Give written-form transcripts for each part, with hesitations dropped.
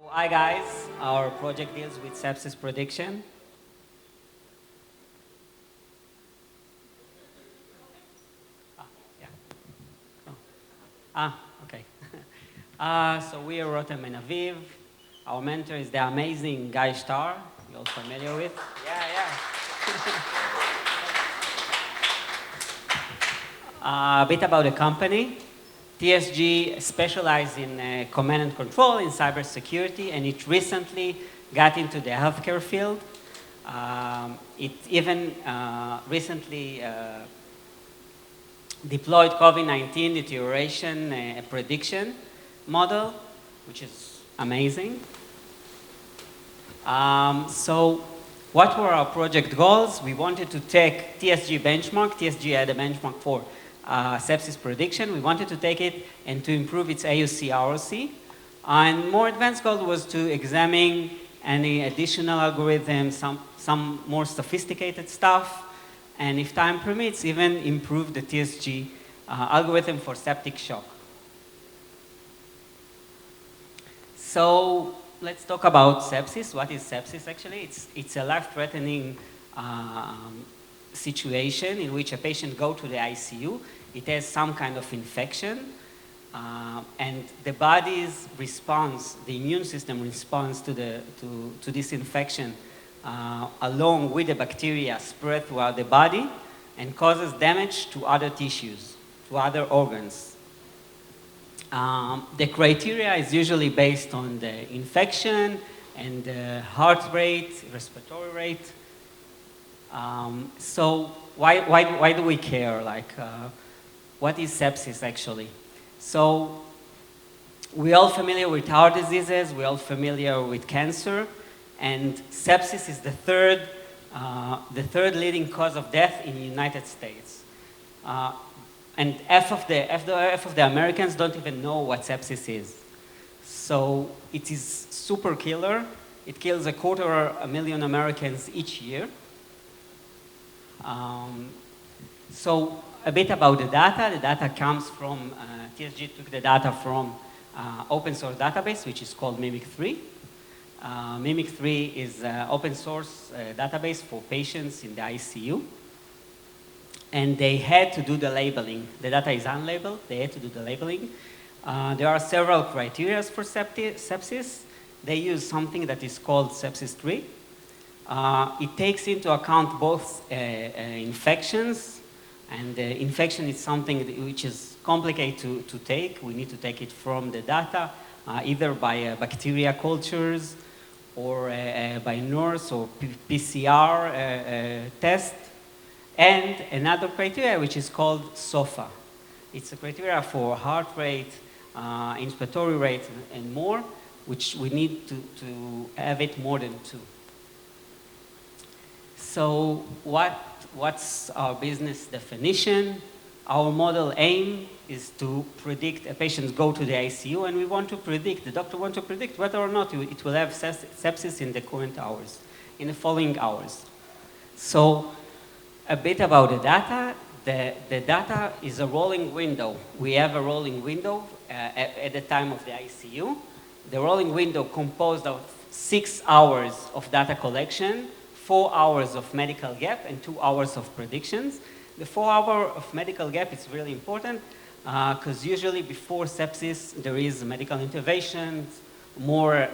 Hi guys, our project deals with sepsis prediction. Yeah. Oh. Okay. So we are Rotem and Aviv. Our mentor is the amazing guy Shtar, you're all familiar with. A bit about the company. TSG specializes in command and control in cybersecurity, and it recently got into the healthcare field. It even recently deployed COVID-19 deterioration prediction model, which is amazing. So what were our project goals? We wanted to take TSG benchmark. TSG had a benchmark for sepsis prediction. We wanted to take it and to improve its AUC ROC. And more advanced goal was to examine any additional algorithms, some more sophisticated stuff, and if time permits, even improve the TSG algorithm for septic shock. So let's talk about sepsis. What is sepsis actually? It's a life-threatening situation in which a patient goes to the ICU. It has some kind of infection, and the body's response, the immune system responds to this infection along with the bacteria spread throughout the body and causes damage to other tissues, to other organs. The criteria is usually based on the infection and the heart rate, respiratory rate. So why do we care? What is sepsis actually? So we're all familiar with heart diseases, we're all familiar with cancer, and sepsis is the third leading cause of death in the United States. And half of the Americans don't even know what sepsis is. So it is super killer. It kills 250,000 Americans each year. So a bit about the data. The data comes from, TSG took the data from open source database, which is called Mimic3. Mimic3 is an open source database for patients in the ICU. And they had to do the labeling. The data is unlabeled. They had to do the labeling. There are several criteria for sepsis. They use something that is called sepsis 3. It takes into account both infections, and infection is something which is complicated to take. We need to take it from the data, either by bacteria cultures or by nurse or PCR test. And another criteria which is called SOFA. It's a criteria for heart rate, inspiratory rate, and more, which we need to have it more than 2. So what's our business definition? Our model aim is to predict a patient go to the ICU, and we want to predict, the doctor wants to predict whether or not it will have sepsis in the current hours, in the following hours. So a bit about the data. The data is a rolling window. We have a rolling window at the time of the ICU. The rolling window composed of 6 hours of data collection, 4 hours of medical gap, and 2 hours of predictions. The 4 hours of medical gap is really important because usually before sepsis there is medical intervention, more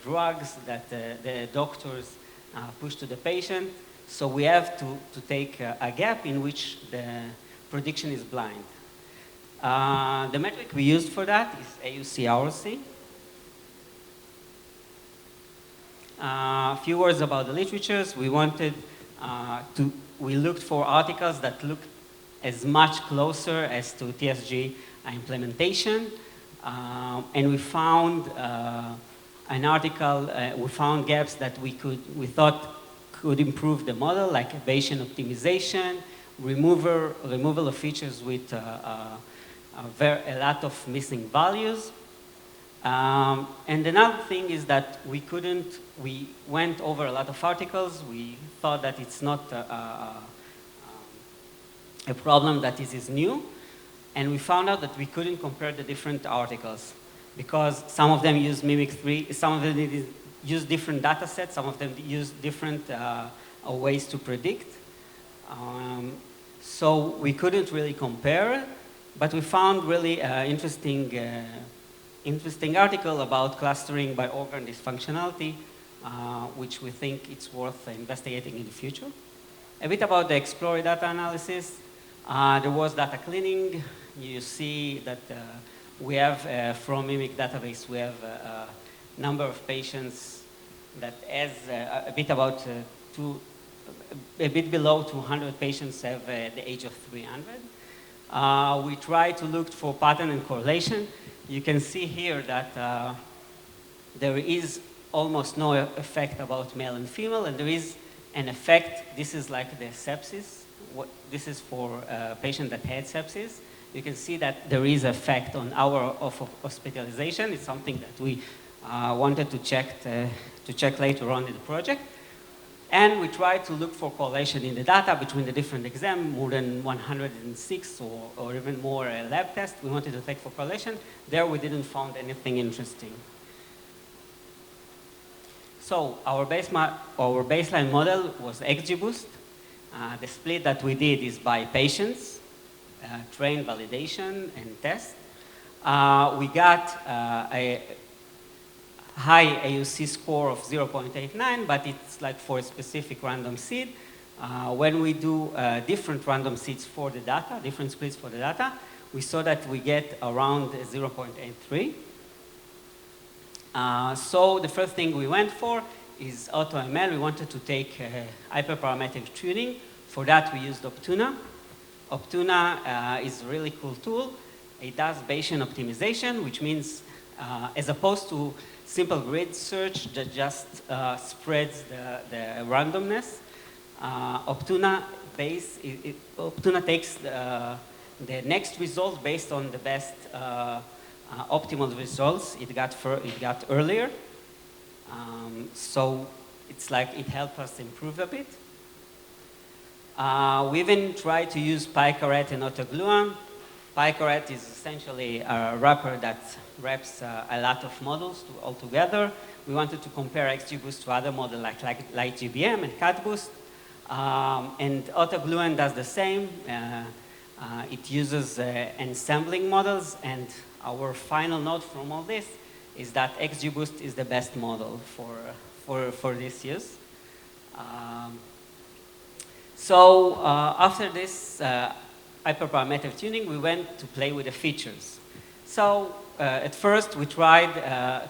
drugs that the doctors push to the patient. So we have to take a gap in which the prediction is blind. The metric we used for that is AUC ROC. A few words about the literatures. We looked for articles that looked as much closer as to TSG implementation. And we found an article, we found gaps that we thought could improve the model, like Bayesian optimization, removal of features with a lot of missing values. And another thing is that we went over a lot of articles. We thought that it's not a problem that is new. And we found out that we couldn't compare the different articles. because some of them use Mimic 3, some of them use different data sets, some of them use different ways to predict. So we couldn't really compare, but we found really interesting article about clustering by organ dysfunctionality, which we think it's worth investigating in the future. A bit about the exploratory data analysis. There was data cleaning. You see that we have, from Mimic database, we have a number of patients that has a bit below 200 patients have the age of 300. We try to look for pattern and correlation. You can see here that there is almost no effect about male and female, and there is an effect. This is like the sepsis. This is for a patient that had sepsis. You can see that there is effect on hour of hospitalization. It's something that we wanted to check later on in the project. And we tried to look for correlation in the data between the different exams, more than 106 or even more lab tests. We wanted to take for correlation. There we didn't find anything interesting. So our baseline model was XGBoost. The split that we did is by patients, train, validation, and test. We got a high AUC score of 0.89, but it's like for a specific random seed. When we do different random seeds for the data, different splits for the data, we saw that we get around 0.83. So the first thing we went for is AutoML. We wanted to take hyperparametric tuning. For that, we used Optuna. Optuna is a really cool tool. It does Bayesian optimization, which means as opposed to simple grid search that just spreads the randomness, Optuna takes the next result based on the best optimal results it got earlier. So it's like it helped us improve a bit. We even tried to use PyCaret and AutoGluon. PyCaret is essentially a wrapper that wraps a lot of models all together. We wanted to compare XGBoost to other models like GBM and CatBoost. And AutoGluon does the same. It uses ensembling models, and our final note from all this is that XGBoost is the best model for this use. So after this hyperparametric tuning, we went to play with the features. So at first, we tried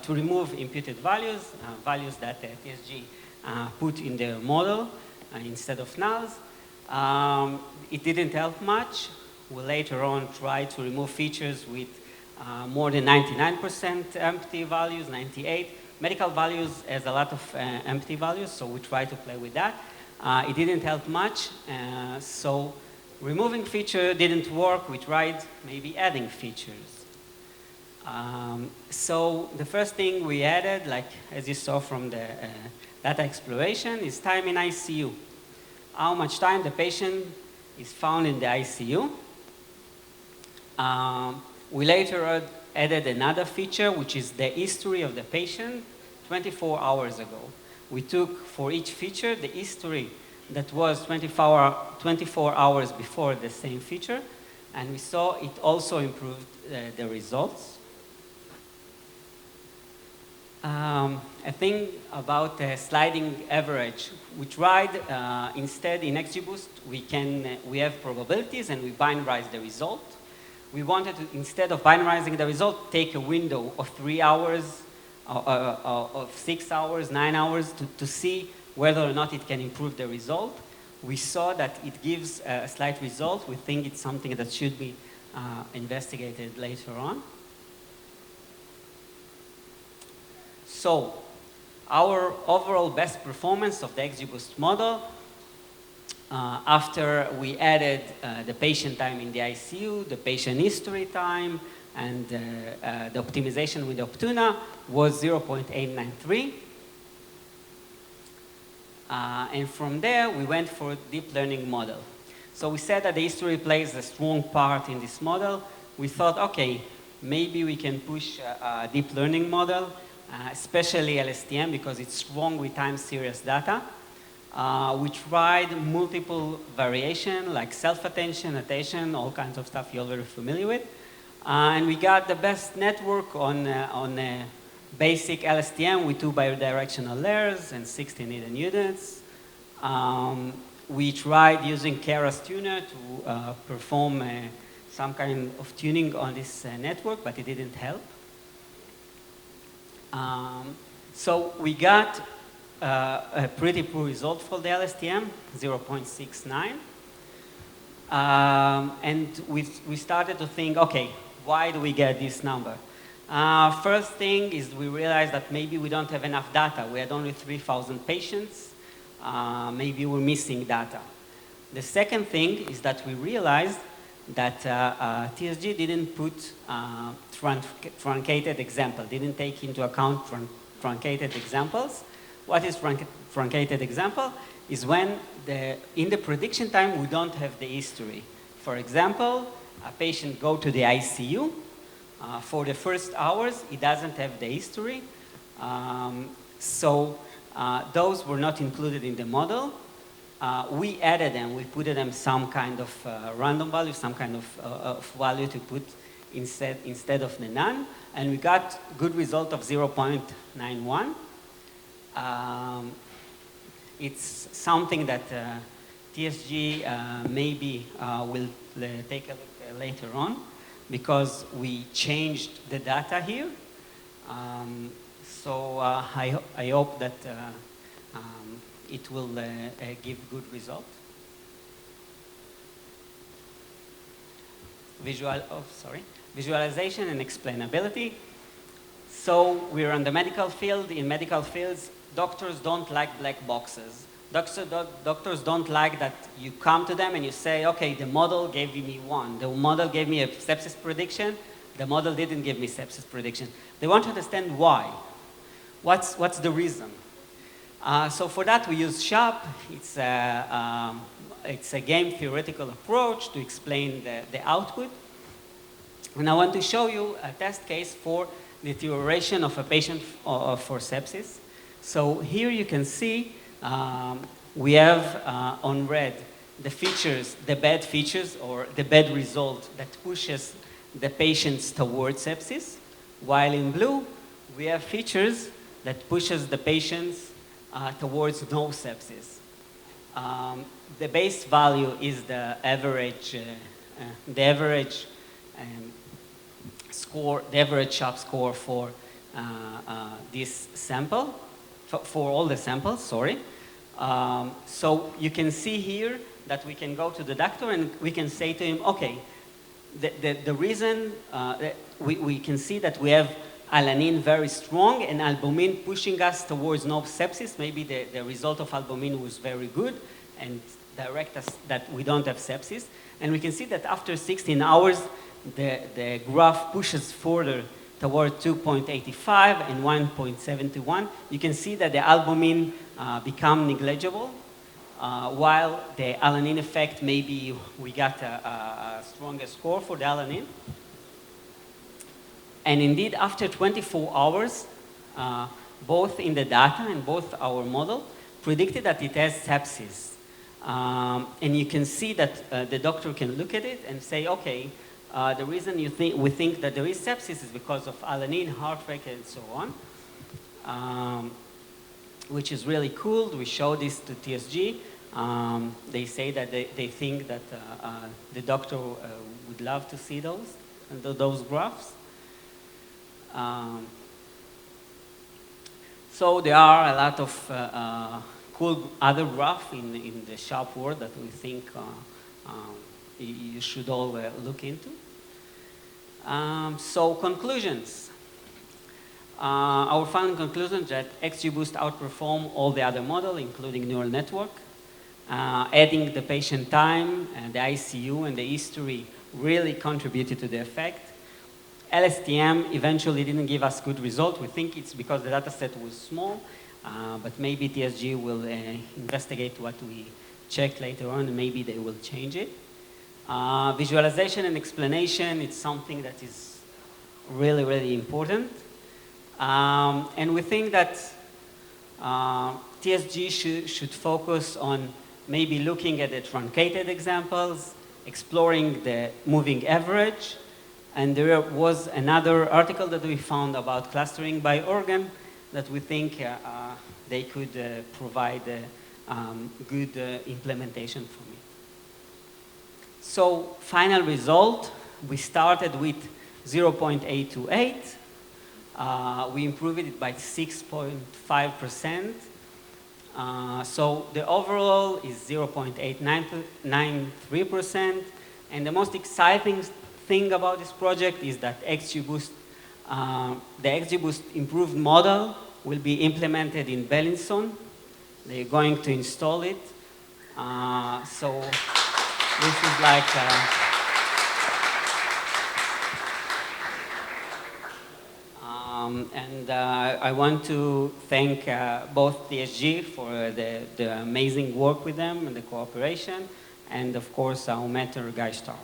to remove imputed values, values that TSG put in their model instead of nulls. It didn't help much. We later on tried to remove features with more than 99% empty values, 98. Medical values has a lot of empty values, so we tried to play with that. It didn't help much, so removing feature didn't work. We tried maybe adding features. So the first thing we added, like as you saw from the data exploration, is time in ICU. How much time the patient is found in the ICU. We later added another feature, which is the history of the patient 24 hours ago. We took for each feature the history that was 24 hours before the same feature, and we saw it also improved the results. A thing about sliding average. We tried instead in XGBoost, we have probabilities and we binarize the result. We wanted to, instead of binarizing the result, take a window of 3 hours, of 6 hours, 9 hours to see whether or not it can improve the result. We saw that it gives a slight result. We think it's something that should be investigated later on. So our overall best performance of the XGBoost model, after we added the patient time in the ICU, the patient history time, and the optimization with Optuna was 0.893. And from there, we went for a deep learning model. So we said that the history plays a strong part in this model. We thought, okay, maybe we can push a deep learning model, especially LSTM, because it's strong with time series data. We tried multiple variation, like self-attention, attention, all kinds of stuff you're already familiar with. And we got the best network on basic LSTM with 2 bidirectional layers and 16 hidden units. We tried using Keras tuner to perform some kind of tuning on this network, but it didn't help. So we got a pretty poor result for the LSTM, 0.69. And we started to think, okay, why do we get this number? First thing is we realized that maybe we don't have enough data. We had only 3,000 patients. Maybe we're missing data. The second thing is that we realized that TSG didn't put truncated example, didn't take into account truncated examples. What is truncated example? Is when in the prediction time we don't have the history. For example, a patient go to the ICU. For the first hours, he doesn't have the history. So those were not included in the model. We added them, we put them some kind of random value, some kind of value to put instead of the none, and we got good result of 0.91. It's something that TSG maybe will take a look later on, because we changed the data here. So I hope that it will give good result. Visualization and explainability. So we're in the medical field. In medical fields, doctors don't like black boxes. Doctors don't like that you come to them and you say, okay, the model gave me 1. The model gave me a sepsis prediction. The model didn't give me sepsis prediction. They want to understand why. What's the reason? So for that, we use SHAP. It's a game theoretical approach to explain the output. And I want to show you a test case for deterioration of a patient for sepsis. So here you can see we have on red the features, the bad features or the bad result that pushes the patients towards sepsis, while in blue we have features that pushes the patients towards no sepsis. The base value is the average score, the average SHAP score for this sample, for all the samples, sorry. So you can see here that we can go to the doctor and we can say to him, okay, the reason, we can see that we have alanine very strong and albumin pushing us towards no sepsis. Maybe the result of albumin was very good and direct us that we don't have sepsis. And we can see that after 16 hours, the graph pushes further toward 2.85 and 1.71. You can see that the albumin become negligible, while the alanine effect, maybe we got a stronger score for the alanine. And indeed, after 24 hours, both in the data and both our model predicted that it has sepsis. And you can see that the doctor can look at it and say, okay, the reason we think that there is sepsis is because of alanine, heart rate, and so on, which is really cool. We show this to TSG. They say that they think that the doctor would love to see those graphs. So there are a lot of cool other graphs in the SHAP world that we think you should all look into. So conclusions. Our final conclusion is that XGBoost outperform all the other models, including neural network. Adding the patient time and the ICU and the history really contributed to the effect. LSTM eventually didn't give us good result. We think it's because the data set was small, but maybe TSG will investigate what we checked later on, and maybe they will change it. Visualization and explanation, it's something that is really, really important. And we think that TSG should focus on maybe looking at the truncated examples, exploring the moving average. And there was another article that we found about clustering by organ that we think they could provide good implementation for me. So final result, we started with 0.828. We improved it by 6.5%. So the overall is 0.893%. And the most exciting thing about this project is that XGBoost, the XGBoost improved model will be implemented in Bellinson. They're going to install it. So this is like and I want to thank both TSG for the amazing work with them and the cooperation, and of course our mentor, Shtar.